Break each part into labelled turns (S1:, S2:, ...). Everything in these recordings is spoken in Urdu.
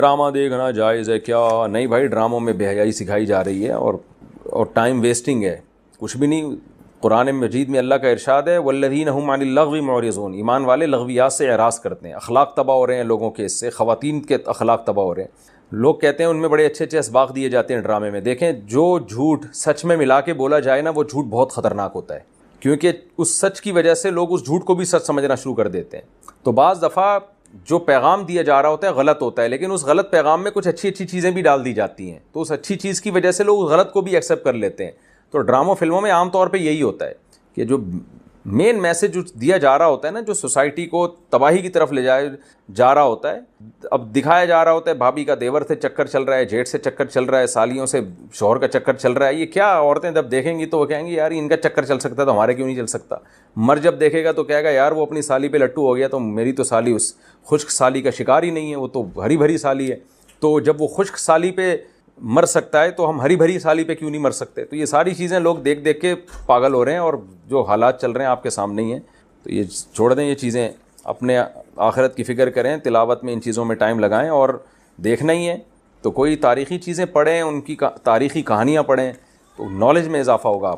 S1: ڈرامہ دیکھنا جائز ہے کیا؟ نہیں بھائی، ڈراموں میں بے حیائی سکھائی جا رہی ہے اور ٹائم ویسٹنگ ہے، کچھ بھی نہیں۔ قرآن مجید میں اللہ کا ارشاد ہے والذین هم عن اللغو معرضون، ایمان والے لغویات سے اعراض کرتے ہیں۔ اخلاق تباہ ہو رہے ہیں لوگوں کے، اس سے خواتین کے اخلاق تباہ ہو رہے ہیں۔ لوگ کہتے ہیں ان میں بڑے اچھے اچھے اسباق دیے جاتے ہیں ڈرامے میں۔ دیکھیں، جو جھوٹ سچ میں ملا کے بولا جائے نا، وہ جھوٹ بہت خطرناک ہوتا ہے، کیونکہ اس سچ کی وجہ سے لوگ اس جھوٹ کو بھی سچ سمجھنا شروع کر دیتے ہیں۔ تو بعض دفعہ جو پیغام دیا جا رہا ہوتا ہے غلط ہوتا ہے، لیکن اس غلط پیغام میں کچھ اچھی اچھی چیزیں بھی ڈال دی جاتی ہیں، تو اس اچھی چیز کی وجہ سے لوگ اس غلط کو بھی ایکسیپٹ کر لیتے ہیں۔ تو ڈراموں فلموں میں عام طور پہ یہی ہوتا ہے کہ جو مین میسج دیا جا رہا ہوتا ہے نا، جو سوسائٹی کو تباہی کی طرف لے جا رہا ہوتا ہے، اب دکھایا جا رہا ہوتا ہے بھابھی کا دیور سے چکر چل رہا ہے، جیٹھ سے چکر چل رہا ہے، سالیوں سے شوہر کا چکر چل رہا ہے۔ یہ کیا عورتیں جب دیکھیں گی تو وہ کہیں گی یار ان کا چکر چل سکتا ہے تو ہمارے کیوں نہیں چل سکتا؟ مرد جب دیکھے گا تو کہے گا یار وہ اپنی سالی پہ لٹو ہو گیا تو میری تو سالی اس خشک سالی کا شکار ہی نہیں ہے، وہ تو ہری بھری سالی ہے۔ تو جب وہ خشک سالی پہ مر سکتا ہے تو ہم ہری بھری سالی پہ کیوں نہیں مر سکتے؟ تو یہ ساری چیزیں لوگ دیکھ دیکھ کے پاگل ہو رہے ہیں، اور جو حالات چل رہے ہیں آپ کے سامنے ہی ہیں۔ تو یہ چھوڑ دیں یہ چیزیں، اپنے آخرت کی فکر کریں، تلاوت میں ان چیزوں میں ٹائم لگائیں، اور دیکھنا ہی ہے تو کوئی تاریخی چیزیں پڑھیں، ان کی تاریخی کہانیاں پڑھیں، تو نالج میں اضافہ ہوگا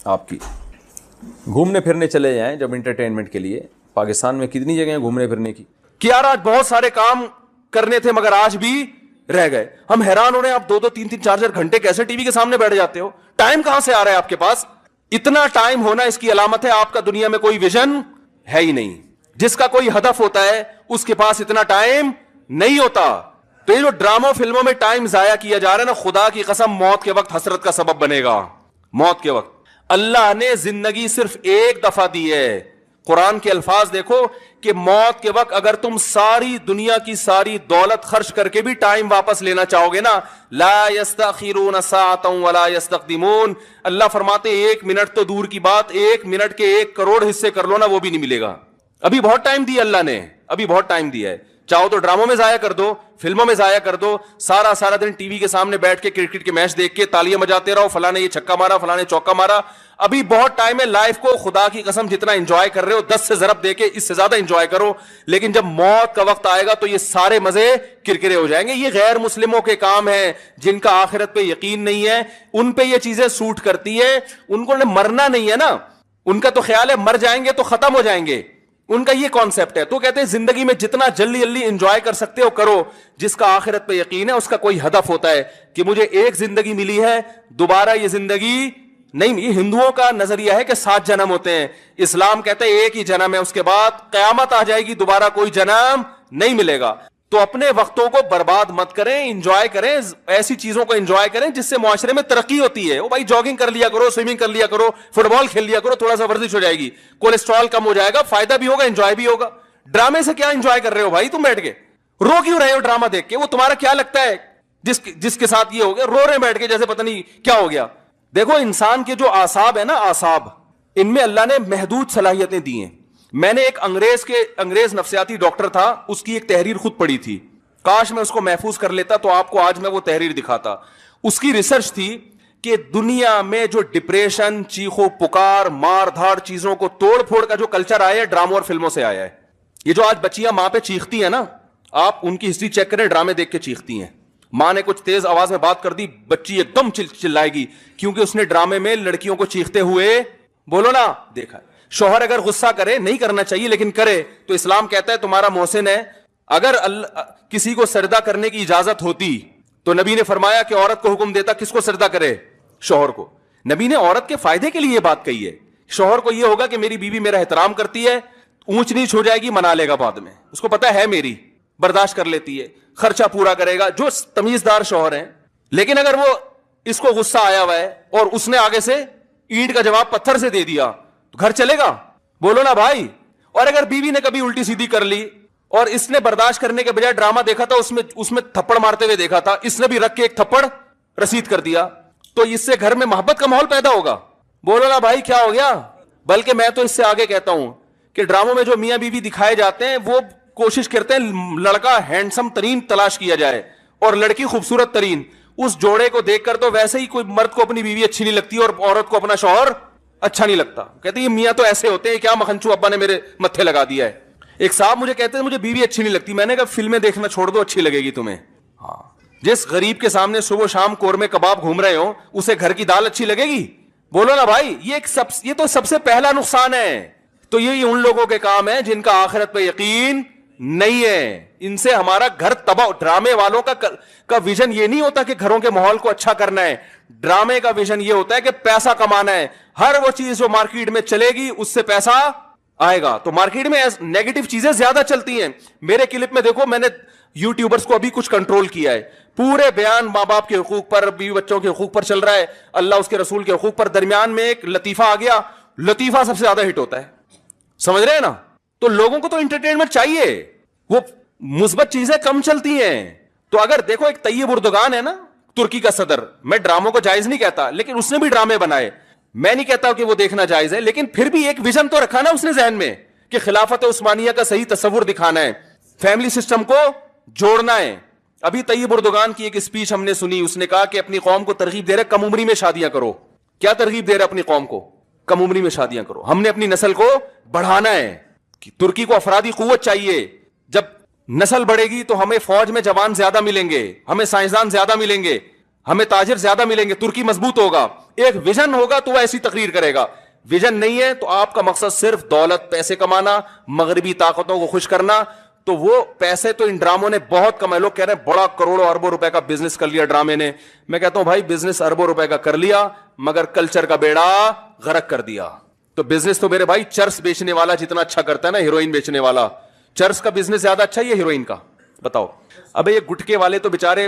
S1: آپ کی۔ گھومنے پھرنے چلے جائیں جب انٹرٹینمنٹ کے لیے، پاکستان میں کتنی جگہیں ہیں گھومنے پھرنے کی
S2: کہ یار آج بہت سارے کام کرنے تھے مگر آج بھی رہ گئے۔ ہم حیران ہو رہے ہیں، آپ 2 3 4 گھنٹے کیسے ٹی وی کے سامنے بیٹھ جاتے ہو؟ ٹائم کہاں سے آ رہا ہے آپ کے پاس؟ اتنا ٹائم ہونا اس کی علامت ہے آپ کا دنیا میں کوئی ویژن ہے ہی نہیں۔ جس کا کوئی ہدف ہوتا ہے اس کے پاس اتنا ٹائم نہیں ہوتا۔ تو یہ جو ڈراموں فلموں میں ٹائم ضائع کیا جا رہا ہے نا، خدا کی قسم موت کے وقت حسرت کا سبب بنے گا۔ موت کے وقت اللہ نے زندگی صرف ایک دفعہ دی ہے۔ قرآن کے الفاظ دیکھو کہ موت کے وقت اگر تم ساری دنیا کی ساری دولت خرچ کر کے بھی ٹائم واپس لینا چاہو گے نا، لا یستأخرون ساعة ولا یستقدمون، اللہ فرماتے 1 منٹ تو دور کی بات، 1 منٹ کے 1 کروڑ حصے کر لو نا، وہ بھی نہیں ملے گا۔ ابھی بہت ٹائم دیا اللہ نے، ابھی بہت ٹائم دیا ہے۔ چاہو تو ڈراموں میں ضائع کر دو، فلموں میں ضائع کر دو، سارا دن ٹی وی کے سامنے بیٹھ کے کرکٹ کے میچ دیکھ کے تالیاں بجاتے رہو، فلاں نے یہ چھکا مارا، فلاں نے چوکا مارا۔ ابھی بہت ٹائم ہے، لائف کو خدا کی قسم جتنا انجوائے کر رہے ہو 10 سے ضرب دے کے اس سے زیادہ انجوائے کرو، لیکن جب موت کا وقت آئے گا تو یہ سارے مزے کرکرے ہو جائیں گے۔ یہ غیر مسلموں کے کام ہیں، جن کا آخرت پہ یقین نہیں ہے، ان پہ یہ چیزیں سوٹ کرتی ہے۔ ان کو مرنا نہیں ہے نا، ان کا تو خیال ہے مر جائیں گے تو ختم ہو جائیں گے، ان کا یہ کانسیپٹ ہے۔ تو کہتے ہیں زندگی میں جتنا جلدی انجوائے کر سکتے ہو کرو۔ جس کا آخرت پہ یقین ہے اس کا کوئی ہدف ہوتا ہے کہ مجھے ایک زندگی ملی ہے، دوبارہ یہ زندگی نہیں۔ یہ ہندوؤں کا نظریہ ہے کہ 7 جنم ہوتے ہیں، اسلام کہتے ہیں ایک ہی جنم ہے، اس کے بعد قیامت آ جائے گی، دوبارہ کوئی جنم نہیں ملے گا۔ تو اپنے وقتوں کو برباد مت کریں، انجوائے کریں، ایسی چیزوں کو انجوائے کریں جس سے معاشرے میں ترقی ہوتی ہے۔ وہ بھائی جاگنگ کر لیا کرو، سوئمنگ کر لیا کرو، فٹ بال کھیل لیا کرو، تھوڑا سا ورزش ہو جائے گی، کولیسٹرول کم ہو جائے گا، فائدہ بھی ہوگا، انجوائے بھی ہوگا۔ ڈرامے سے کیا انجوائے کر رہے ہو بھائی؟ تم بیٹھ کے رو کیوں رہے ہو ڈرامہ دیکھ کے؟ وہ تمہارا کیا لگتا ہے جس کے ساتھ یہ ہو گیا، رو رہے بیٹھ کے جیسے پتہ نہیں کیا ہو گیا؟ دیکھو انسان کے جو اعصاب ہے نا، اعصاب، ان میں اللہ نے محدود صلاحیتیں دی ہیں۔ میں نے ایک انگریز نفسیاتی ڈاکٹر تھا، اس کی ایک تحریر خود پڑھی تھی، کاش میں اس کو محفوظ کر لیتا تو آپ کو آج میں وہ تحریر دکھاتا۔ اس کی ریسرچ تھی کہ دنیا میں جو ڈپریشن، چیخو پکار، مار دھاڑ، چیزوں کو توڑ پھوڑ کا جو کلچر آیا ہے ڈراموں اور فلموں سے آیا ہے۔ یہ جو آج بچیاں ماں پہ چیختی ہیں نا، آپ ان کی ہسٹری چیک کریں، ڈرامے دیکھ کے چیختی ہیں۔ ماں نے کچھ تیز آواز میں بات کر دی، بچی ایک دم چلائے گی، کیونکہ اس نے ڈرامے میں لڑکیوں کو چیختے ہوئے بولو نا دیکھا۔ شوہر اگر غصہ کرے، نہیں کرنا چاہیے لیکن کرے، تو اسلام کہتا ہے تمہارا محسن ہے۔ اگر کسی کو سجدہ کرنے کی اجازت ہوتی تو نبی نے فرمایا کہ عورت کو حکم دیتا کس کو سجدہ کرے؟ شوہر کو۔ نبی نے عورت کے فائدے کے لیے یہ بات کہی ہے۔ شوہر کو یہ ہوگا کہ میری بیوی میرا احترام کرتی ہے، اونچ نیچ ہو جائے گی منا لے گا بعد میں، اس کو پتا ہے میری، برداشت کر لیتی ہے، خرچہ پورا کرے گا، جو تمیزدار شوہر ہیں۔ لیکن اگر وہ اس کو غصہ آیا ہوا ہے اور اس نے آگے سے اینٹ کا جواب پتھر سے دے دیا تو گھر چلے گا؟ بولو نا بھائی۔ اور اگر بیوی نے کبھی الٹی سیدھی کر لی اور اس نے برداشت کرنے کے بجائے ڈرامہ دیکھا تھا، اس میں تھپڑ مارتے ہوئے دیکھا تھا، اس نے بھی رکھ کے ایک تھپڑ رسید کر دیا، تو اس سے گھر میں محبت کا ماحول پیدا ہوگا؟ بولو نا بھائی کیا ہو گیا؟ بلکہ میں تو اس سے آگے کہتا ہوں کہ ڈراموں میں جو میاں بیوی دکھائے جاتے ہیں وہ کوشش کرتے ہیں لڑکا ہینڈسم ترین تلاش کیا جائے اور لڑکی خوبصورت ترین۔ اس جوڑے کو دیکھ کر تو ویسے ہی کوئی مرد کو اپنی بیوی اچھی نہیں لگتی اور عورت کو اپنا شوہر اچھا نہیں لگتا، کہتے یہ میاں تو ایسے ہوتے ہیں، کیا مکھنچو ابا نے میرے متھے لگا دیا ہے۔ ایک صاحب مجھے کہتے ہیں مجھے بیوی اچھی نہیں لگتی. میں نے کہا فلمیں دیکھنا چھوڑ دو, اچھی لگے گی تمہیں. ہاں, جس غریب کے سامنے صبح شام قورمے کباب گھوم رہے ہو اسے گھر کی دال اچھی لگے گی؟ بولو نا بھائی. یہ تو سب سے پہلا نقصان ہے. تو یہ ان لوگوں کے کام ہے جن کا آخرت پہ یقین نہیں ہے. ان سے ہمارا گھر تباہ. ڈرامے والوں کا ویژن یہ نہیں ہوتا کہ گھروں کے ماحول کو اچھا کرنا ہے. ڈرامے کا ویژن یہ ہوتا ہے کہ پیسہ کمانا ہے. ہر وہ چیز جو مارکیٹ میں چلے گی اس سے پیسہ آئے گا. تو مارکیٹ میں نیگیٹو چیزیں زیادہ چلتی ہیں. میرے کلپ میں دیکھو, میں نے یوٹیوبرز کو ابھی کچھ کنٹرول کیا ہے. پورے بیان ماں باپ کے حقوق پر, بیوی بچوں کے حقوق پر چل رہا ہے, اللہ اس کے رسول کے حقوق پر. درمیان میں ایک لطیفہ آ گیا, لطیفہ سب سے زیادہ ہٹ ہوتا ہے. سمجھ رہے ہیں نا؟ تو لوگوں کو تو انٹرٹینمنٹ چاہیے, وہ مثبت چیزیں کم چلتی ہیں. تو اگر دیکھو ایک طیب اردوغان ہے نا, ترکی کا صدر, میں ڈراموں کو جائز نہیں کہتا, لیکن اس نے بھی ڈرامے بنائے. میں نہیں کہتا کہ وہ دیکھنا جائز ہے, لیکن پھر بھی ایک ویژن تو رکھا نا اس نے ذہن میں کہ خلافت عثمانیہ کا صحیح تصور دکھانا ہے, فیملی سسٹم کو جوڑنا ہے. ابھی طیب اردوغان کی ایک اسپیچ ہم نے سنی, اس نے کہا کہ اپنی قوم کو ترغیب دے رہے کم عمری میں شادیاں کرو. کیا ترغیب دے رہے اپنی قوم کو؟ کم عمری میں شادیاں کرو. ہم نے اپنی نسل کو بڑھانا ہے. ترکی کو افرادی قوت چاہیے. جب نسل بڑھے گی تو ہمیں فوج میں جوان زیادہ ملیں گے, ہمیں سائنسدان زیادہ ملیں گے, ہمیں تاجر زیادہ ملیں گے, ترکی مضبوط ہوگا. ایک ویژن ہوگا تو وہ ایسی تقریر کرے گا. ویژن نہیں ہے تو آپ کا مقصد صرف دولت, پیسے کمانا, مغربی طاقتوں کو خوش کرنا, تو وہ پیسے تو ان ڈراموں نے بہت کمائے. لوگ کہہ رہے ہیں بڑا کروڑوں اربوں روپے کا بزنس کر لیا ڈرامے نے. میں کہتا ہوں بھائی بزنس اربوں روپے کا کر لیا مگر کلچر کا بیڑا غرق کر دیا. تو بزنس تو میرے بھائی چرس بیچنے والا جتنا اچھا کرتا ہے نا, ہیروئن بیچنے والا, چرس کا بزنس زیادہ اچھا ہے یا ہیروئن کا؟ بتاؤ. ابے یہ گٹکے والے تو بےچارے,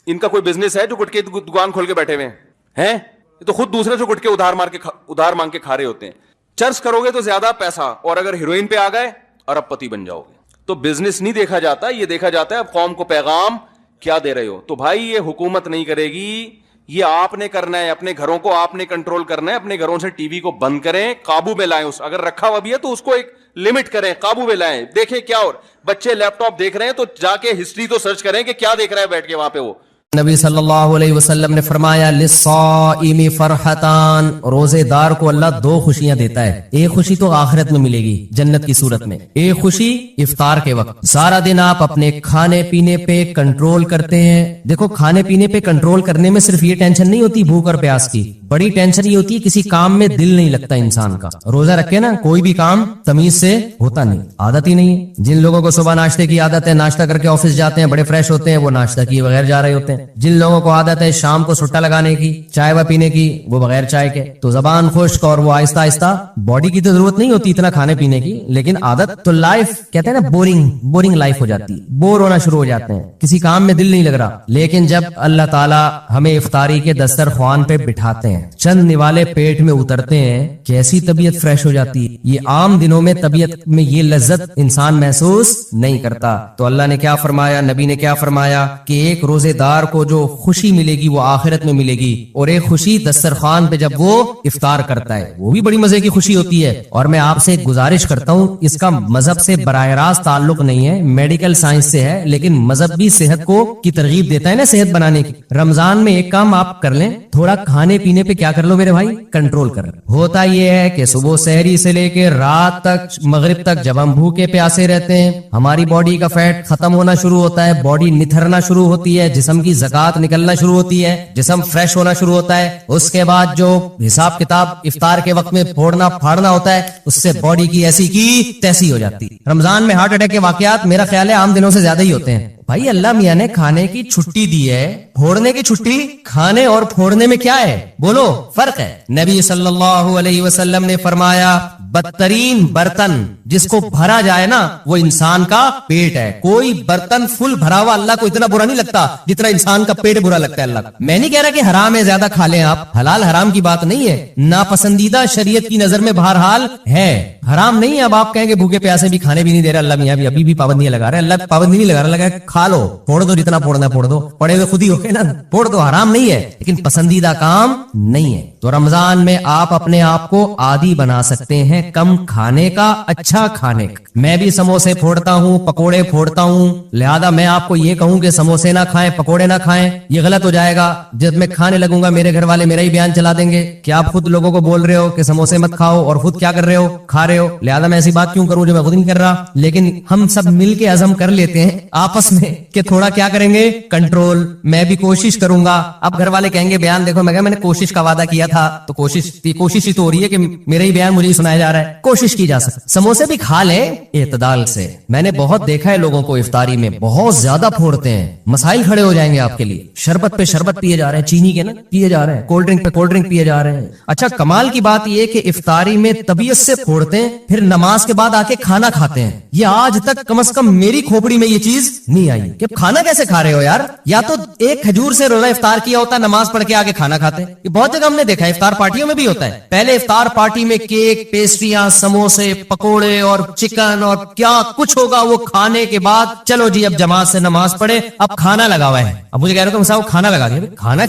S2: ان کا کوئی بزنس ہے جو گٹکے دکان کھول کے بیٹھے ہوئے ہیں؟ یہ تو خود دوسرے سے گٹکے ادھار مانگ کے کھا رہے ہوتے ہیں. چرس کرو گے تو زیادہ پیسہ, اور اگر ہیروئن پہ آ گئے ارب پتی بن جاؤ گے. تو بزنس نہیں دیکھا جاتا, یہ دیکھا جاتا ہے اب قوم کو پیغام کیا دے رہے ہو. تو بھائی یہ حکومت نہیں کرے گی, یہ آپ نے کرنا ہے. اپنے گھروں کو آپ نے کنٹرول کرنا ہے. اپنے گھروں سے ٹی وی کو بند کریں, قابو میں لائیں. اگر رکھا ہوا بھی ہے تو اس کو ایک لمٹ کریں, قابو میں لائیں. دیکھیں کیا, اور بچے لیپ ٹاپ دیکھ رہے ہیں تو جا کے ہسٹری تو سرچ کریں کہ کیا دیکھ رہا ہے بیٹھ کے وہاں پہ. وہ
S3: نبی صلی اللہ علیہ وسلم نے فرمایا للصائم فرحتان, روزے دار کو اللہ دو خوشیاں دیتا ہے. ایک خوشی تو آخرت میں ملے گی جنت کی صورت میں, ایک خوشی افطار کے وقت. سارا دن آپ اپنے کھانے پینے پہ کنٹرول کرتے ہیں. دیکھو کھانے پینے پہ کنٹرول کرنے میں صرف یہ ٹینشن نہیں ہوتی بھوک اور پیاس کی, بڑی ٹینشن یہ ہوتی ہے کسی کام میں دل نہیں لگتا انسان کا. روزہ رکھے نا کوئی بھی کام تمیز سے ہوتا نہیں, عادت ہی نہیں ہے. جن لوگوں کو صبح ناشتے کی عادت ہے, ناشتہ کر کے آفس جاتے ہیں, بڑے فریش ہوتے ہیں, وہ ناشتہ کیے بغیر جا رہے ہوتے ہیں. جن لوگوں کو عادت ہے شام کو سٹا لگانے کی, چائے و پینے کی, وہ بغیر چائے کے. تو زبان خشک اور وہ آہستہ آہستہ, باڈی کی تو ضرورت نہیں ہوتی اتنا کھانے پینے کی, لیکن عادت تو لائف کہتے ہیں نا بورنگ لائف ہو جاتی ہے, بور ہونا شروع ہو جاتے ہیں, کسی کام میں دل نہیں لگ رہا. لیکن جب اللہ تعالیٰ ہمیں افطاری کے دسترخوان پہ بٹھاتے ہیں, چند نوالے پیٹ میں اترتے ہیں, کیسی طبیعت فریش ہو جاتی ہے. یہ عام دنوں میں طبیعت میں یہ لذت انسان محسوس نہیں کرتا. تو اللہ نے کیا فرمایا, نبی نے کیا فرمایا کہ ایک روزے دار کو جو خوشی ملے گی وہ آخرت میں ملے گی, اور ایک خوشی دسترخوان پہ جب وہ افطار کرتا ہے وہ بھی بڑی مزے کی خوشی ہوتی ہے. اور میں آپ سے ایک گزارش کرتا ہوں, اس کا مذہب سے براہ راست تعلق نہیں ہے, میڈیکل سائنس سے ہے, لیکن مذہب بھی صحت کو کی ترغیب دیتا ہے نا صحت بنانے کی. رمضان میں ایک کام آپ کر لیں, تھوڑا کھانے پینے پہ کیا کر لو میرے بھائی, کنٹرول کر. ہوتا یہ ہے کہ صبح سحری سے لے کے رات تک مغرب تک جب ہم بھوکے پیاسے رہتے ہیں, ہماری باڈی کا فیٹ ختم ہونا شروع ہوتا ہے, باڈی نتھرنا شروع ہوتی ہے, جسم کی زکات نکلنا شروع ہوتی ہے, جسم فریش ہونا شروع ہوتا ہے. اس کے بعد جو حساب کتاب افطار کے وقت میں پھوڑنا پھاڑنا ہوتا ہے, اس سے باڈی کی ایسی کی تیسی ہو جاتی. رمضان میں ہارٹ اٹیک کے واقعات میرا خیال ہے عام دنوں سے زیادہ ہی ہوتے ہیں. بھائی اللہ میاں نے کھانے کی چھٹی دی ہے, پھوڑنے کی چھٹی. کھانے اور پھوڑنے میں کیا ہے بولو, فرق ہے. نبی صلی اللہ علیہ وسلم نے فرمایا بدترین برتن جس کو بھرا جائے نا وہ انسان کا پیٹ ہے. کوئی برتن فل بھرا ہوا اللہ کو اتنا برا نہیں لگتا جتنا انسان کا پیٹ برا لگتا ہے اللہ کا. میں نہیں کہہ رہا کہ حرام ہے زیادہ کھا لیں آپ, حلال حرام کی بات نہیں ہے, ناپسندیدہ شریعت کی نظر میں بہرحال ہے, حرام نہیں ہے. اب آپ کہیں کہ بھوکے پیاسے بھی کھانے بھی نہیں دے رہے, اللہ میاں بھی ابھی بھی پابندیاں لگا رہے. اللہ پابندی نہیں لگا رہا, لگا کھا لو, پھوڑ دو, جتنا پھوڑنا پھوڑ دو, پڑے ہوئے خود ہی ہو گئے نا, پھوڑ دو, حرام نہیں ہے لیکن پسندیدہ کام نہیں ہے. تو تو رمضان میں آپ اپنے آپ کو عادی بنا سکتے ہیں کم کھانے کا, اچھا کھانے کا. میں بھی سموسے پھوڑتا ہوں, پکوڑے پھوڑتا ہوں, لہذا میں آپ کو یہ کہوں کہ سموسے نہ کھائیں, پکوڑے نہ کھائیں, یہ غلط ہو جائے گا. جب میں کھانے لگوں گا میرے گھر والے میرا ہی بیان چلا دیں گے کہ آپ خود لوگوں کو بول رہے ہو کہ سموسے مت کھاؤ اور خود کیا کر رہے ہو, کھا رہے ہو. لہذا میں ایسی بات کیوں کروں جو میں خود نہیں کر رہا. لیکن ہم سب مل کے عزم کر لیتے ہیں آپس میں کہ تھوڑا کیا کریں گے, کنٹرول. میں بھی کوشش کروں گا. اب گھر والے کہیں گے بیان دیکھو, میں نے کوشش کا وعدہ کیا تھا, تو کوشش ہی تو ہو رہی ہے کہ میرا ہی بیان مجھے ہی سنایا جا رہا ہے. کوشش کی جا سکتی. سموسے بھی کھا لیں اعتدال سے. میں نے بہت دیکھا ہے لوگوں کو افطاری میں بہت زیادہ پھوڑتے ہیں, مسائل کھڑے ہو جائیں گے آپ کے لیے. شربت پہ شربت پیے جا رہے ہیں, چینی کے نا پیے جا رہے ہیں, کولڈ ڈرنک پہ کولڈ ڈرنک پیے جا رہے ہیں. اچھا کمال کی بات یہ کہ افطاری میں طبیعت سے پھوڑتے ہیں, پھر نماز کے بعد آ کے کھانا کھاتے ہیں. یہ آج تک کم از کم میری کھوپڑی میں یہ چیز نہیں آئی کہ کھانا کیسے کھا رہے ہو یار. یا تو ایک کھجور سے روزہ افطار کیا ہوتا ہے, نماز پڑھ کے آگے کھانا کھاتے ہیں. یہ بہت جگہ ہم نے دیکھا ہے, افطار پارٹیوں میں بھی ہوتا ہے. پہلے افطار پارٹی میں کیک, پیسٹریاں, سموسے, پکوڑے اور چکن اور کیا کچھ ہوگا, وہ کھانے کے بعد چلو جی اب جماعت سے نماز پڑھے, اب کھانا لگا ہوا ہے. اب مجھے کہہ رہے ہو کھانا لگا دیا. کھانا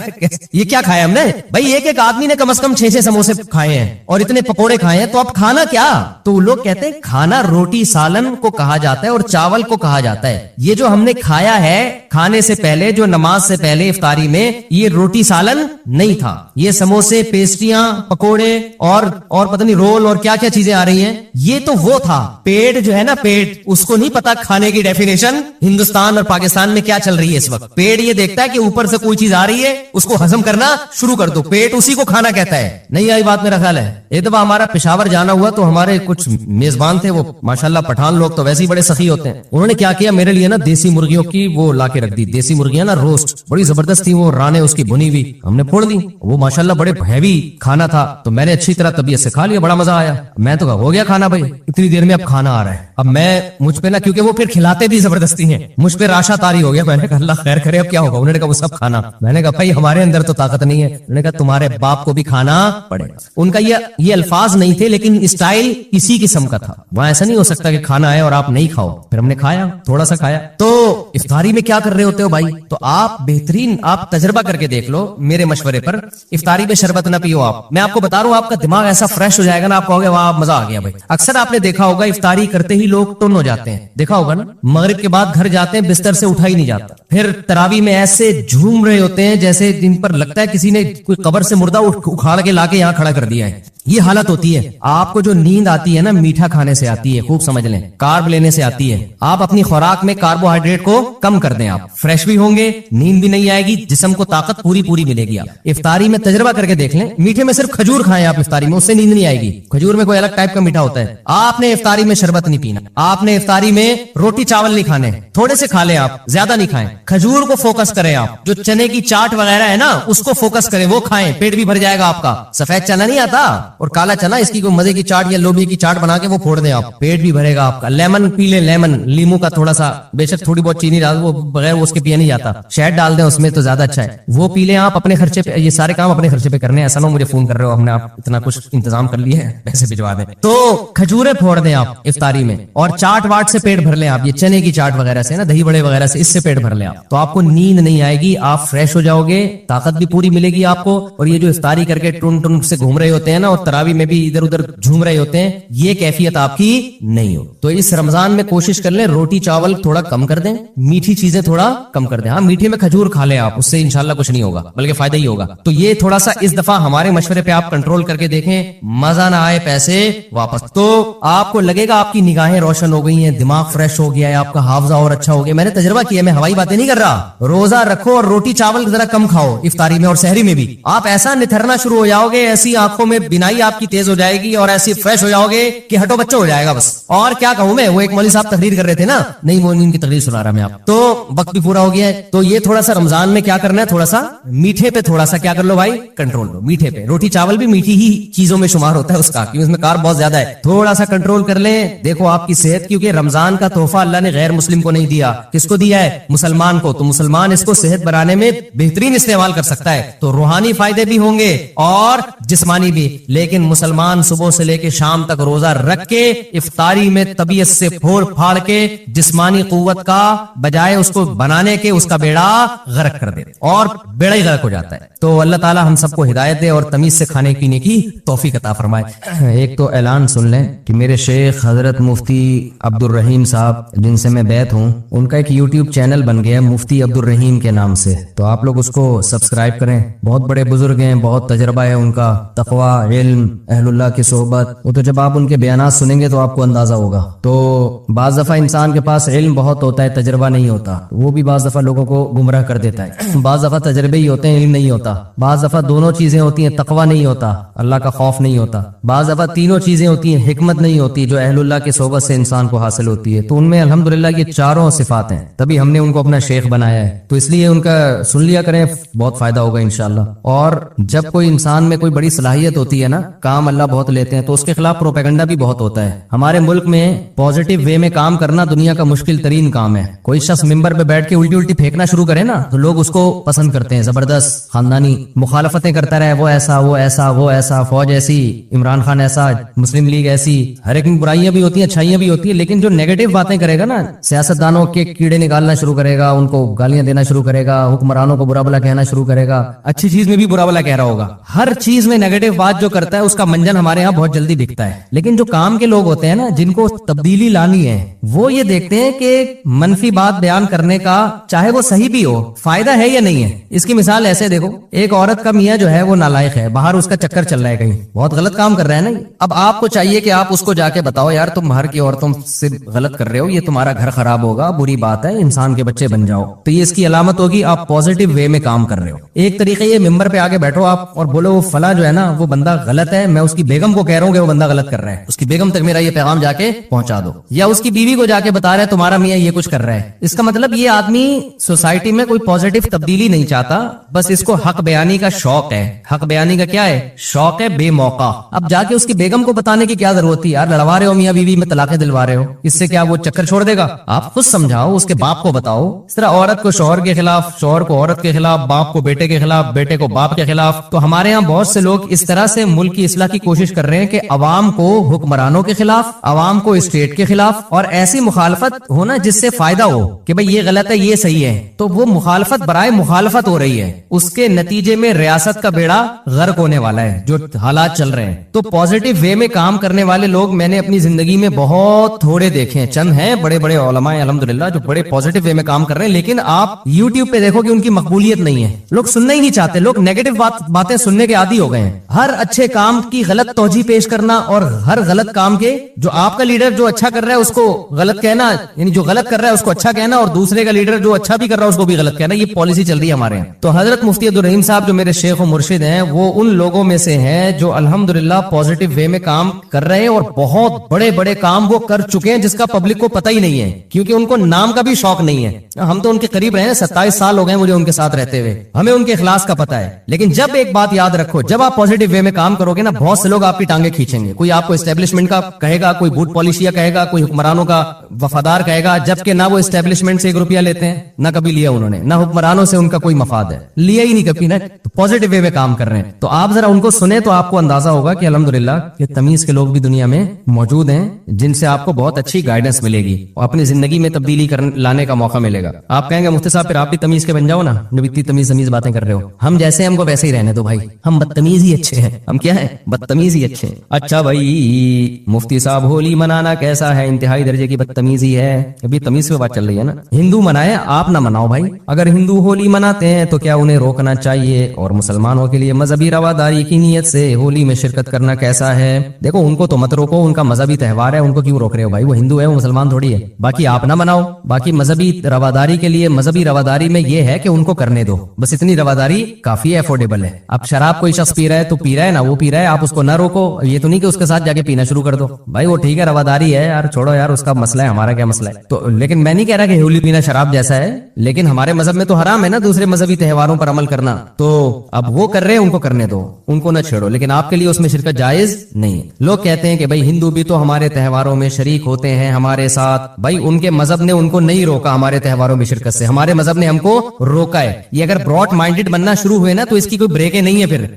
S3: یہ کیا کھایا ہم نے بھائی؟ ایک آدمی نے کم از کم 6 سموسے کھائے ہیں اور اتنے پکوڑے کھائے ہیں, تو اب کھانا کیا؟ تو لوگ کہتے ہیں کھانا روٹی سالن کو کہا جاتا ہے اور چاول کو کہا جاتا ہے. یہ جو ہم نے کھایا ہے کھانے سے پہلے, جو نماز سے پہلے افطاری میں, یہ روٹی سالن نہیں تھا. یہ سموسے, پیسٹریاں, پکوڑے اور پتہ نہیں رول اور کیا کیا چیزیں آ رہی ہیں, یہ تو وہ تھا. پیٹ جو ہے نا, پیٹ, اس کو نہیں پتا کھانے کی ڈیفینیشن ہندوستان اور پاکستان میں کیا چل رہی ہے اس وقت. پیٹ یہ دیکھتا ہے کہ اوپر سے کوئی چیز آ رہی ہے, اس کو ہضم کرنا شروع کر دو. پیٹ اسی کو کھانا کہتا ہے. نہیں آئی بات میرا خیال ہے. ایک دفعہ ہمارا پشاور جانا ہوا تو ہمارے کچھ میزبان تھے, وہ ماشاءاللہ پٹھان لوگ تو ویسے ہی بڑے سخی ہوتے ہیں. انہوں نے کیا کیا, میرے لیے نا دیسی مرغیوں کی وہ لا کے رکھ دی. دیسی مرغیاں نا روسٹ, بڑی زبردست تھی وہ, رانے اس کی بنی ہوئی. ہم نے پھوڑ دی. وہ ماشاءاللہ بڑے ہیوی کھانا تھا, تو میں نے اچھی طرح طبیعت سے کھا لیا, بڑا مزہ آیا. میں تو کہا ہو گیا کھانا بھائی, اتنی دیر میں اب کھانا آ رہا ہے. اب میں مجھ پہ نا, کیونکہ وہ پھر کھلاتے بھی زبردستی ہیں, مجھ پہ راشا تاری ہو گیا. میں نے کہا اللہ خیر کرے, اب کیا ہوگا؟ انہوں نے کہا وہ سب کھانا. میں نے کہا بھائی ہمارے اندر تو طاقت نہیں ہے. انہوں نے کہا تمہارے باپ کو بھی کھانا پڑے گا. ان کا یہ الفاظ نہیں تھے, لیکن اسٹائل اسی قسم کا تھا. وہاں ایسا نہیں ہو سکتا کہ کھانا ہے اور آپ نہیں کھاؤ. پھر ہم نے کھایا, تھوڑا سا کھایا. تو افطاری میں کیا کر رہے ہوتے ہو بھائی؟ تو آپ بہترین, آپ تجربہ کر کے دیکھ لو میرے مشورے پر. افطاری میں شربت نہ پیو آپ. میں آپ کو بتا رہا ہوں, آپ کا دماغ ایسا فریش ہو جائے گا نا, آپ کہو گے واہ مزہ آ گیا بھائی. اکثر آپ نے دیکھا ہوگا افطاری کرتے ہی لوگ ٹن ہو جاتے ہیں, دیکھا ہوگا نا. مغرب کے بعد گھر جاتے ہیں, بستر سے اٹھا ہی نہیں جاتا. پھر تراویح میں ایسے جھوم رہے ہوتے ہیں جیسے جن پر لگتا ہے کسی نے کوئی قبر سے مردہ اکھاڑ کے لا کے یہاں کھڑا کر دیا ہے. یہ حالت ہوتی ہے. آپ کو جو نیند آتی ہے نا, میٹھا کھانے سے آتی ہے, خوب سمجھ لیں, کارب لینے سے آتی ہے. آپ اپنی خوراک میں کاربوہائیڈریٹ کو کم کر دیں, آپ فریش بھی ہوں گے, نیند بھی نہیں آئے گی, جسم کو طاقت پوری ملے گی. آپ افطاری میں تجربہ کر کے دیکھ لیں, میٹھے میں صرف کھجور کھائیں آپ افطاری میں, اس سے نیند نہیں آئے گی. کھجور میں کوئی الگ ٹائپ کا میٹھا ہوتا ہے. آپ نے افطاری میں شربت نہیں پینا, آپ نے افطاری میں روٹی چاول نہیں کھانے, تھوڑے سے کھا لیں آپ, زیادہ نہیں کھائیں. کھجور کو فوکس کریں آپ, جو چنے کی چاٹ وغیرہ ہے نا اس کو فوکس کریں, وہ کھائیں, پیٹ بھی بھر جائے گا آپ کا. سفید چنا نہیں آتا اور کالا چنا, اس کی کوئی مزے کی چاٹ یا لوبیا کی چاٹ بنا کے وہ پھوڑ دیں آپ, پیٹ بھی بھرے گا آپ کا. لیمن پی لیں, لیمن, لیمو کا تھوڑا سا, بے شک تھوڑی بہت چینی ڈال, وہ بغیر اس کے پیا نہیں جاتا, شہد ڈال دیں اس میں تو زیادہ اچھا ہے, وہ پی لیں آپ اپنے خرچے پہ. یہ سارے کام اپنے خرچے پہ کرنے ہیں, ایسا نہ مجھے فون کر رہے ہو ہم نے آپ اتنا کچھ انتظام کر لیا ہے, پیسے بھجوا دیں. تو کھجورے پھوڑ دیں آپ افطاری میں, اور چاٹ واٹ سے پیٹ بھر لیں آپ, یہ چنے کی چاٹ وغیرہ سے نا, دہی بڑے وغیرہ سے, اس سے پیٹ بھر لیں آپ. تو آپ کو نیند نہیں آئے گی, آپ فریش ہو جاؤ گے, طاقت بھی پوری ملے گی آپ کو. اور یہ جو افطاری کر کے ٹن سے گھوم رہے ہوتے ہیں نا, اور تراویح میں بھی ادھر ادھر جھوم رہے ہوتے ہیں, یہ کیفیت آپ کی نہیں ہو. تو اس رمضان میں کوشش کر لیں روٹی چاول تھوڑا کم کر دیں, میٹھی چیزیں تھوڑا کم کر دیں. ہاں میٹھے میں کھجور کھا لیں آپ, اس سے انشاءاللہ کچھ نہیں ہوگا بلکہ فائدہ ہی ہوگا. تو یہ تھوڑا سا اس دفعہ ہمارے مشورے پہ آپ کنٹرول کر کے دیکھیں, مزہ نہ آئے پیسے واپس. تو آپ کو لگے گا آپ کی نگاہیں روشن ہو گئی ہیں, دماغ فریش ہو گیا ہے, آپ کا حافظہ اور اچھا ہو گیا. میں نے تجربہ کیا, میں ہوائی باتیں نہیں کر رہا. روزہ رکھو اور روٹی چاول ذرا کم کھاؤ افطاری میں اور سحری میں بھی, آپ ایسا نتھرنا شروع ہو جاؤ گے, ایسی آنکھوں میں بینائی آپ کی تیز ہو جائے گی اور ایسی فریش ہو جاؤ گے کہ ہٹو بچہ ہو جائے گا بس. اور کیا کہوں میں, وہ ایک مولوی صاحب تقریر کر رہے تھے نا, نہیں وہ ان کی تقریر سنا رہا میں آپ, تو وقت بھی پورا ہو گیا ہے. تو یہ تھوڑا سا رمضان میں کیا کرنا ہے, تھوڑا سا میٹھے پہ تھوڑا سا کیا کر لو بھائی, کنٹرول لو میٹھے پہ. روٹی چاول بھی میٹھی ہی چیزوں میں شمار ہوتا ہے اس کا, کیونکہ اس میں کارب بہت زیادہ ہے. تھوڑا سا کنٹرول کر لیں, دیکھو آپ کی صحت, کیونکہ رمضان کا تحفہ اللہ نے غیر مسلم کو نہیں دیا, کس کو دیا ہے, مسلمان کو. تو مسلمان اس کو صحت بنانے میں بہترین استعمال کر سکتا ہے. تو روحانی فائدے بھی ہوں گے اور جسمانی بھی, لیکن لیکن مسلمان صبح سے لے کے شام تک روزہ رکھ کے افطاری میں طبیعت سے پھوڑ پھاڑ کے جسمانی قوت کا بجائے اس کو بنانے کے اس کا بیڑا غرق کر دیتے اور بیڑا ہی غرق ہو جاتا ہے. تو اللہ تعالی ہم سب کو ہدایت دے اور تمیز سے کھانے پینے کی توفیق عطا فرمائے. ایک تو اعلان سن لیں کہ میرے شیخ حضرت مفتی عبد الرحیم صاحب جن سے میں بیعت ہوں, ان کا ایک یوٹیوب چینل بن گیا مفتی عبد الرحیم کے نام سے, تو آپ لوگ اس کو سبسکرائب کریں. بہت بڑے بزرگ ہیں, بہت تجربہ ہے ان کا, تقوی, علم, اہل اللہ کی صحبت. وہ تو جب آپ ان کے بیانات سنیں گے تو آپ کو اندازہ ہوگا. تو بعض دفعہ انسان کے پاس علم بہت ہوتا ہے, تجربہ نہیں ہوتا, وہ بھی بعض دفعہ لوگوں کو گمراہ کر دیتا ہے. بعض دفعہ تجربے ہی ہوتے ہیں, علم نہیں ہوتا. بعض دفعہ دونوں چیزیں ہوتی ہیں, تقوی نہیں ہوتا, اللہ کا خوف نہیں ہوتا. بعض دفعہ تینوں چیزیں ہوتی ہیں, حکمت نہیں ہوتی جو اہل اللہ کی صحبت سے انسان کو حاصل ہوتی ہے. تو ان میں الحمدللہ یہ چاروں صفات ہیں, تبھی ہم نے ان کو اپنا شیخ بنایا ہے. تو اس لیے ان کا سن لیا کریں, بہت فائدہ ہوگا انشاءاللہ. اور جب کوئی انسان میں کوئی بڑی صلاحیت ہوتی ہے نا, کام اللہ بہت لیتے ہیں, تو اس کے خلاف پروپیگنڈا بھی بہت ہوتا ہے. ہمارے ملک میں پازیٹیو وے میں کام کرنا دنیا کا مشکل ترین کام ہے. کوئی شخص ممبر پہ بیٹھ کے الٹی الٹی پھینکنا شروع کرے نا, تو لوگ اس کو پسند کرتے ہیں. زبردست خاندانی مخالفتیں کرتا رہے, وہ ایسا وہ ایسا وہ ایسا, فوج ایسی, عمران خان ایسا, مسلم لیگ ایسی. ہر ایک میں برائیاں بھی ہوتی ہیں, اچھائیاں بھی ہوتی ہیں, لیکن جو نیگیٹو باتیں کرے گا نا, سیاستدانوں کے کیڑے نکالنا شروع کرے گا, ان کو گالیاں دینا شروع کرے گا, حکمرانوں کو برا بلا کہنا شروع کرے گا, اچھی چیز میں بھی برا بلا کہہ رہا ہوگا. ہر چیز میں نیگیٹو بات جو کرتا ہے اس کا منجن ہمارے یہاں بہت جلدی دکھتا ہے. لیکن جو کام کے لوگ ہوتے ہیں نا, جن کو تبدیلی لانی ہے, وہ یہ دیکھتے ہیں کہ منفی بات بیان کرنے کا چاہے وہ صحیح بھی ہو, فائدہ ہے یا نہیں ہے. اس کی مثال ایسے دیکھو, ایک عورت کا میاں جو ہے وہ نالائق ہے, باہر اس کا چکر چل رہا ہے, کہیں بہت غلط کام کر رہا ہے نا. اب آپ کو چاہیے کہ آپ اس کو جا کے بتاؤ, یار تم باہر کی عورتوں سے غلط کر رہے ہو, یہ تمہارا گھر خراب ہوگا, بری بات ہے, انسان کے بچے بن جاؤ. تو یہ اس کی علامت ہوگی آپ پازیٹیو وے میں کام کر رہے ہو. ایک طریقے یہ ممبر پہ آگے بیٹھو آپ اور بولو وہ فلاں جو ہے نا وہ بندہ غلط ہے, میں اس کی بیگم کو کہہ رہا ہوں کہ وہ بندہ غلط کر رہا ہے, اس کی بیگم تک میرا یہ پیغام جا کے پہنچا دو. یا اس کی بیوی کو جا کے بتا رہا ہے تمہارا میاں یہ کچھ کر رہا ہے. اس کا مطلب یہ آدمی سوسائٹی میں کوئی پازیٹیو تبدیلی نہیں چاہتا, بس اس کو حق بیانی کا شوق ہے. حق بیانی کا کیا ہے شوق ہے, بے موقع. اب جا کے اس کی بیگم کو بتانے کی کیا ضرورت تھی, یار لڑوا رہے ہو میاں بیوی میں, طلاقیں دلوا رہے ہو, اس سے کیا وہ چکر چھوڑ دے گا؟ آپ خود سمجھاؤ, اس کے باپ کو بتاؤ. اس طرح عورت کو شوہر کے خلاف, شوہر کو عورت کے خلاف, باپ کو بیٹے کے خلاف, بیٹے کو باپ کے خلاف. تو ہمارے یہاں بہت سے لوگ اس طرح سے ملک کی اصلاح کی کوشش کر رہے ہیں کہ عوام کو حکمرانوں کے خلاف, عوام کو اسٹیٹ کے خلاف, اور ایسی مخالفت ہونا جس سے فائدہ ہو کہ بھئی یہ غلط ہے یہ صحیح ہے. تو وہ مخالفت برائے مخالفت ہو رہی ہے, اس کے نتیجے میں ریاست کا بیڑا غرق ہونے والا ہے جو حالات چل رہے ہیں. تو پازیٹیو وے میں کام کرنے والے لوگ میں نے اپنی زندگی میں بہت تھوڑے دیکھے ہیں. چند ہیں بڑے بڑے علماء الحمدللہ جو بڑے پازیٹیو وے میں کام کر رہے ہیں, لیکن آپ یوٹیوب پہ دیکھو کہ ان کی مقبولیت نہیں ہے. لوگ سننا ہی نہیں چاہتے, لوگ نیگیٹو باتیں سننے کے عادی ہو گئے ہیں. ہر اچھے کام کی غلط توجیہ پیش کرنا اور ہر غلط کام کے جو آپ کا لیڈر جو اچھا کر رہا ہے اس کو غلط کہنا, یعنی جو غلط کر رہا ہے اس کو اچھا کہنا, اور دوسرے کا لیڈر جو اچھا بھی کر رہا ہے اس کو بھی غلط کہنا. یہ پالیسی چل رہی ہے ہمارے یہاں. تو حضرت مفتی عبد الرحیم صاحب جو میرے شیخ و مرشد ہیں, وہ ان لوگوں میں سے ہیں جو الحمدللہ پازیٹیو وے میں کام کر رہے ہیں, اور بہت بڑے بڑے کام وہ کر چکے ہیں جس کا پبلک کو پتہ ہی نہیں ہے, کیونکہ ان کو نام کا بھی شوق نہیں ہے. ہم تو ان کے قریب رہے ہیں, 27 سال ہو گئے مجھے ان کے ساتھ رہتے ہوئے, ہمیں ان کے اخلاص کا پتہ ہے. لیکن جب ایک بات یاد رکھو, جب آپ پازیٹیو وے میں کام کرو گے نا, بہت سے لوگ آپ کی ٹانگیں کھینچیں گے. کوئی آپ کو اسٹیبلشمنٹ کا کہے گا, کوئی بوٹ پالیشیا کہے گا, کوئی حکمرانوں کا وفادار کہے گا, جبکہ نہ وہ اسٹیبلشمنٹ سے 1 روپیہ لیتے ہیں, نہ کبھی لیا انہوں نے, نہ حکمرانوں سے ان کا کوئی مفاد ہے, لیا ہی نہیں کبھی نا. پازیٹیو وے میں کام کر رہے ہیں. تو آپ ذرا ان کو سنیں تو آپ کو اندازہ ہوگا کہ الحمدللہ یہ تمیز کے لوگ بھی دنیا میں موجود ہیں جن سے آپ کو بہت اچھی گائیڈنس ملے گی اور اپنی زندگی میں تبدیلی لانے کا موقع ملے گا. آپ کہیں گے مفتی صاحب پھر آپ بھی تمیز کے بن جاؤ نا, جب اتنی تمیز باتیں کر رہے ہو. ہم جیسے ہم کو ویسے ہی رہنے دو بھائی, ہم بدتمیز ہی اچھے ہیں. ہم کیا ہیں, بدتمیز ہی اچھے ہیں. اچھا بھائی مفتی صاحب ہولی منانا کیسا ہے, انتہائی درجے کی بدتمیزی ہے. ابھی تمیز پہ بات چل رہی ہے نا. ہندو منائے, آپ نہ مناؤ بھائی. اگر ہندو ہولی مناتے ہیں تو کیا انہیں روکنا چاہیے؟ اور مسلمانوں کے لیے مذہبی رواداری کی نیت سے ہولی میں شرکت کرنا کیسا ہے؟ دیکھو ان کو تو مت روکو, ان کا مذہبی تہوار ہے, ان کو کیوں روک رہے ہو بھائی؟ وہ ہندو ہے, وہ مسلمان تھوڑی ہے. باقی آپ نہ مناؤ. باقی مذہبی رواداری کے لیے, مذہبی رواداری میں یہ ہے کہ ان کو کرنے دو, بس اتنی رواداری کافی ہے, افورڈیبل ہے. اب شراب کوئی شخص پی رہا ہے تو پی رہا ہے نا, وہ پی رہا ہے, آپ اس کو نہ روکو. یہ تو نہیں کہ اس کے ساتھ جا کے پینا شروع کر دو بھائی, وہ ٹھیک ہے رواداری ہے یار, چھوڑو یار, اس کا مسئلہ ہے, ہمارا کیا مسئلہ ہے. تو لیکن میں نہیں کہہ رہا کہ ہولی پینا شراب جیسا ہے, لیکن ہمارے مذہب میں تو حرام ہے نا دوسرے مذہبی تہواروں پر عمل کرنا. تو اب وہ کر رہے ہیں, ان کو کرنے دو, ان کو نہ چھیڑو, لیکن آپ کے لیے اس میں شرکت جائز نہیں ہے. لوگ کہتے ہیں کہ بھائی ہندو بھی تو ہمارے تہواروں میں شریک ہوتے ہیں ہمارے ساتھ. بھائی ان کے مذہب نے ان کو نہیں روکا ہمارے تہواروں میں شرکت سے, ہمارے مذہب نے ہم کو روکا ہے. یہ اگر براڈ مائنڈیڈ بننا شروع ہوئے نا تو اس کی کوئی بریکیں نہیں ہے. پھر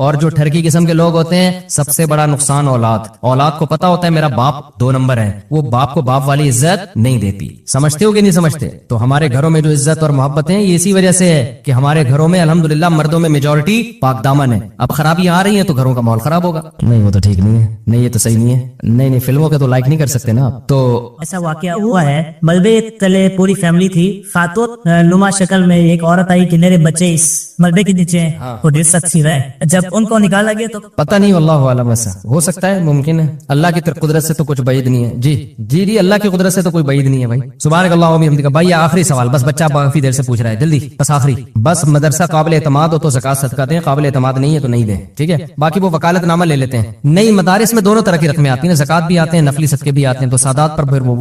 S3: اور جو ٹھرکی قسم کے لوگ ہوتے ہیں سب سے بڑا نقصان اولاد کو پتا ہوتا ہے میرا باپ 2 نمبر ہے, وہ باپ کو باپ والی عزت نہیں دیتی. سمجھتے ہو کہ نہیں سمجھتے؟ تو ہمارے گھروں میں جو عزت اور محبت ہے یہ اسی وجہ سے ہے کہ ہمارے گھروں میں الحمدللہ مردوں میں میجورٹی پاک دامن ہے. اب خرابیاں آ رہی ہیں تو گھروں کا ماحول خراب ہوگا. نہیں وہ تو ٹھیک نہیں ہے, نہیں یہ تو صحیح نہیں ہے, نہیں فلموں کے تو لائک نہیں کر سکتے نا آپ. تو
S4: ایسا واقعہ ہوا ہے, ملبے تلے پوری فیملی تھی, خاتون نما شکل میں ایک عورت آئی کہ میرے بچے اس ملبے کے نیچے وہ ڈر سکتی ہے. جب ان کو نکالا گیا تو
S3: پتہ نہیں, واللہ عالم, ایسا ہو سکتا ہے, ممکن ہے. اللہ کی قدرت سے تو کچھ بعید نہیں ہے. جی اللہ کی قدرت سے تو کوئی بعید نہیں ہے بھائی. سبحانک اللہم و بحمدک. بھائی آخری سوال, بس بچہ کافی دیر سے پوچھ رہا ہے, جلدی بس آخری. بس مدرسہ قابل اعتماد ہو تو زکات صدقہ دیں, قابل اعتماد نہیں ہے تو نہیں دیں, ٹھیک ہے. باقی وہ وکالت نامہ لے لیتے ہیں. نئی مدارس میں دونوں طرح کی رقمیں آتی ہیں, زکات بھی آتے ہیں, نفلی صدقے بھی آتے ہیں, تو سادات پر پھر وہ